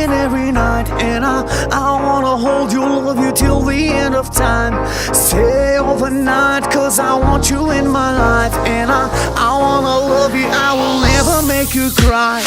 and every night. And I wanna hold you, love you till the end of time. Stay overnight, cause I want you in my life. And I wanna love you, I will never make you cry.